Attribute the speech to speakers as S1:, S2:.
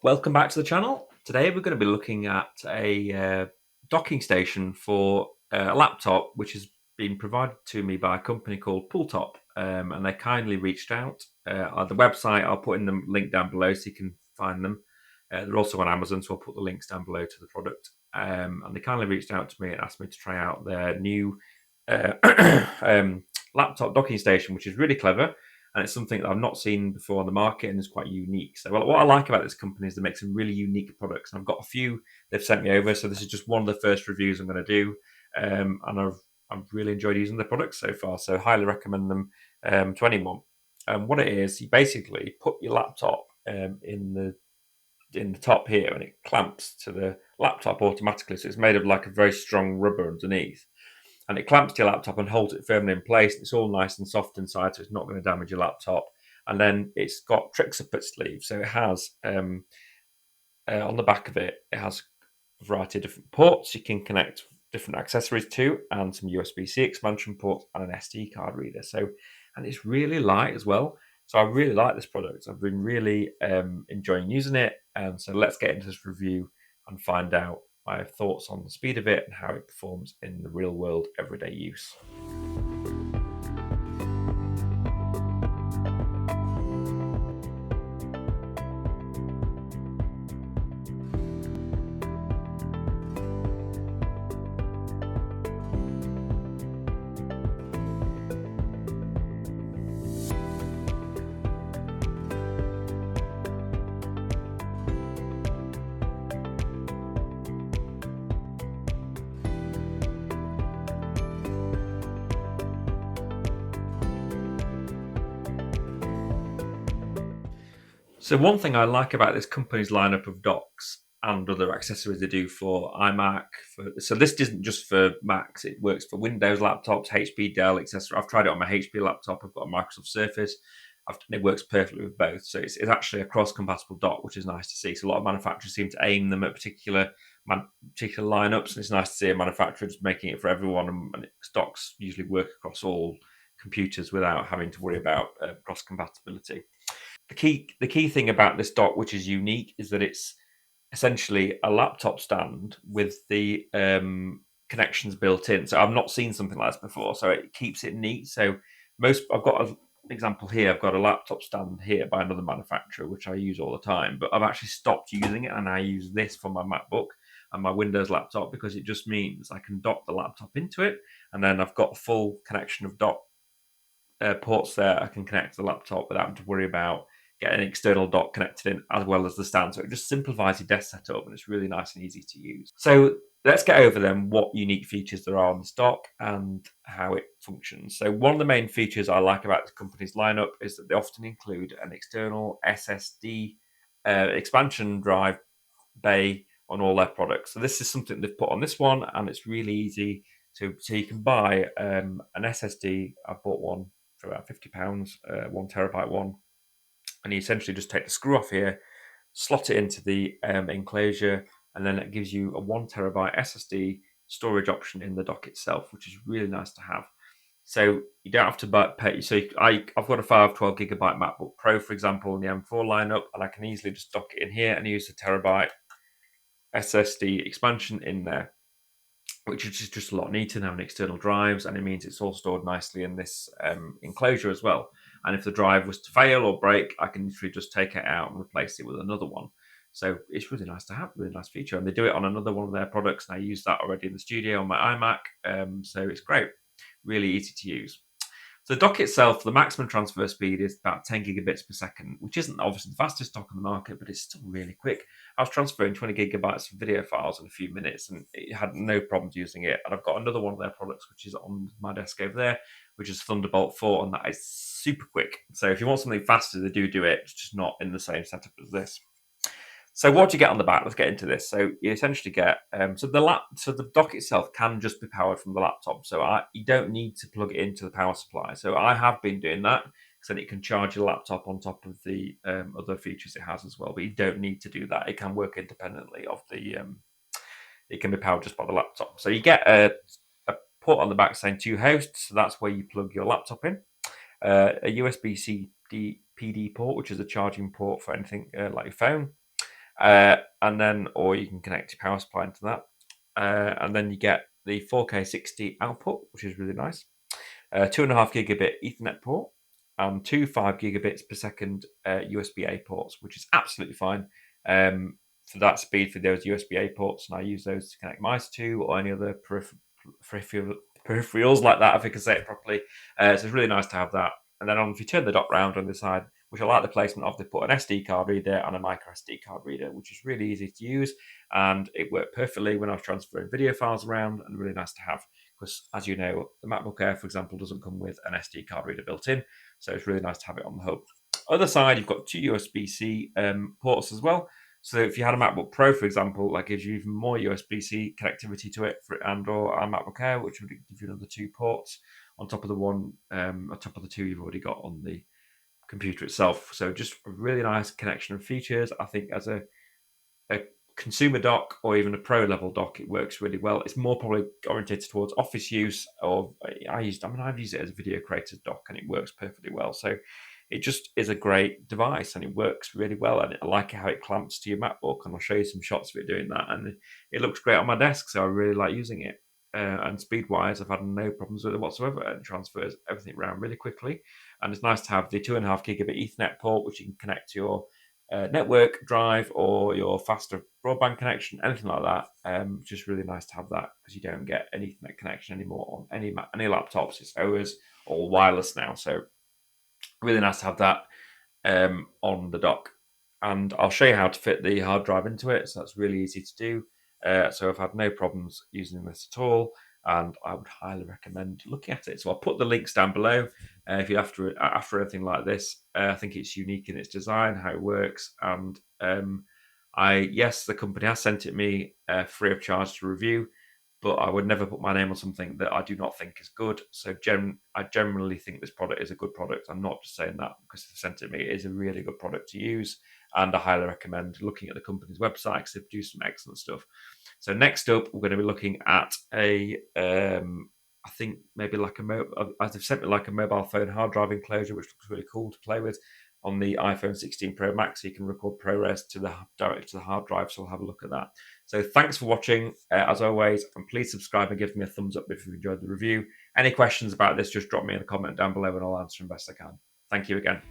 S1: Welcome back to the channel. Today we're going to be looking at a docking station for a laptop which has been provided to me by a company called PULWTOP, and they kindly reached out. On the website, I'll put in the link down below so you can find them. They're also on Amazon, so I'll put the links down below to the product. And they kindly reached out to me and asked me to try out their new laptop docking station, which is really clever. And it's something that I've not seen before on the market and is quite unique. So what I like about this company is they make some really unique products. And I've got a few they've sent me over. So this is just one of the first reviews I'm going to do. And I've really enjoyed using the products so far. So highly recommend them to anyone. What it is, you basically put your laptop in the top here and it clamps to the laptop automatically. So it's made of like a very strong rubber underneath, and it clamps to your laptop and holds it firmly in place. It's all nice and soft inside, so it's not going to damage your laptop. And then it's got tricks up its sleeve. So it has on the back of it, it has a variety of different ports you can connect different accessories to, and some USB-C expansion ports and an SD card reader. So, and it's really light as well. So I really like this product. I've been really enjoying using it. And so let's get into this review and find out my thoughts on the speed of it and how it performs in the real world everyday use. So one thing I like about this company's lineup of docks and other accessories they do for iMac, so this isn't just for Macs, it works for Windows laptops, HP, Dell, etc. I've tried it on my HP laptop, I've got a Microsoft Surface, it works perfectly with both. So it's actually a cross-compatible dock, which is nice to see. So a lot of manufacturers seem to aim them at particular lineups, and it's nice to see a manufacturer just making it for everyone, and docks usually work across all computers without having to worry about cross-compatibility. The key thing about this dock, which is unique, is that it's essentially a laptop stand with the connections built in. So I've not seen something like this before. So it keeps it neat. So I've got an example here. I've got a laptop stand here by another manufacturer, which I use all the time. But I've actually stopped using it, and I use this for my MacBook and my Windows laptop because it just means I can dock the laptop into it, and then I've got a full connection of dock ports there. I can connect to the laptop without having to worry about getting an external dock connected in as well as the stand. So it just simplifies your desk setup, and it's really nice and easy to use. So let's get over then what unique features there are on the dock and how it functions. So one of the main features I like about the company's lineup is that they often include an external SSD expansion drive bay on all their products. So this is something they've put on this one, and it's really easy to. So you can buy an SSD. I bought one for about £50, 1 terabyte one, and you essentially just take the screw off here, slot it into the enclosure, and then it gives you a 1 terabyte SSD storage option in the dock itself, which is really nice to have. So you don't have to pay. So I've got a 512 gigabyte MacBook Pro, for example, in the M4 lineup, and I can easily just dock it in here and use the terabyte SSD expansion in there, which is just a lot neater than having external drives, and it means it's all stored nicely in this enclosure as well. And if the drive was to fail or break, I can literally just take it out and replace it with another one. So it's really nice to have, really nice feature. And they do it on another one of their products, and I use that already in the studio on my iMac. So it's great, really easy to use. So the dock itself, the maximum transfer speed is about 10 gigabits per second, which isn't obviously the fastest dock on the market, but it's still really quick. I was transferring 20 gigabytes of video files in a few minutes, and it had no problems using it. And I've got another one of their products, which is on my desk over there, which is Thunderbolt 4, and that is super quick. So if you want something faster, they do it. It's just not in the same setup as this. So what do you get on the back? Let's get into this. So you essentially get so the dock itself can just be powered from the laptop. So you don't need to plug it into the power supply. So I have been doing that because then it can charge your laptop on top of the other features it has as well. But you don't need to do that. It can work independently of the. It can be powered just by the laptop. So you get a port on the back saying 2 hosts. So that's where you plug your laptop in. A USB-C PD port, which is a charging port for anything like your phone. And then, or you can connect your power supply into that. And then you get the 4K 60 output, which is really nice. 2.5 gigabit Ethernet port, and two 5 gigabits per second USB-A ports, which is absolutely fine for that speed for those USB-A ports. And I use those to connect mice to or any other peripherals like that, if I can say it properly. So it's really nice to have that. And then if you turn the dock round on the side, which I like the placement of, they put an SD card reader and a micro SD card reader, which is really easy to use. And it worked perfectly when I was transferring video files around, and really nice to have. Because, as you know, the MacBook Air, for example, doesn't come with an SD card reader built in. So it's really nice to have it on the hub. Other side, you've got two USB-C ports as well. So if you had a MacBook Pro, for example, that gives you even more USB-C connectivity to it, and/or a MacBook Air, which would give you another two ports on top of the one, on top of the two you've already got on the computer itself. So just a really nice connection of features. I think as a consumer dock or even a pro level dock, it works really well. It's more probably orientated towards office use, or I've used it as a video creator's dock, and it works perfectly well. So it just is a great device, and it works really well. And I like how it clamps to your MacBook, and I'll show you some shots of it doing that. And it looks great on my desk, so I really like using it. And speed wise, I've had no problems with it whatsoever, and it transfers everything around really quickly. And it's nice to have the 2.5 gigabit Ethernet port, which you can connect to your network drive or your faster broadband connection, anything like that. It's just really nice to have that, because you don't get an Ethernet connection anymore on any laptops. It's always all wireless now, so really nice to have that on the dock. And I'll show you how to fit the hard drive into it. So that's really easy to do. So I've had no problems using this at all, and I would highly recommend looking at it. So I'll put the links down below if you're after anything like this. I think it's unique in its design, how it works, and the company has sent it me free of charge to review, but I would never put my name on something that I do not think is good. So I generally think this product is a good product. I'm not just saying that because they sent it me. It is a really good product to use, and I highly recommend looking at the company's website, because they produce some excellent stuff. So next up, we're going to be looking at I think maybe like as they've sent me, like a mobile phone hard drive enclosure, which looks really cool to play with on the iPhone 16 Pro Max. So you can record ProRes directly to the hard drive. So we'll have a look at that. So thanks for watching, as always, and please subscribe and give me a thumbs up if you enjoyed the review. Any questions about this, just drop me in a comment down below, and I'll answer them best I can. Thank you again.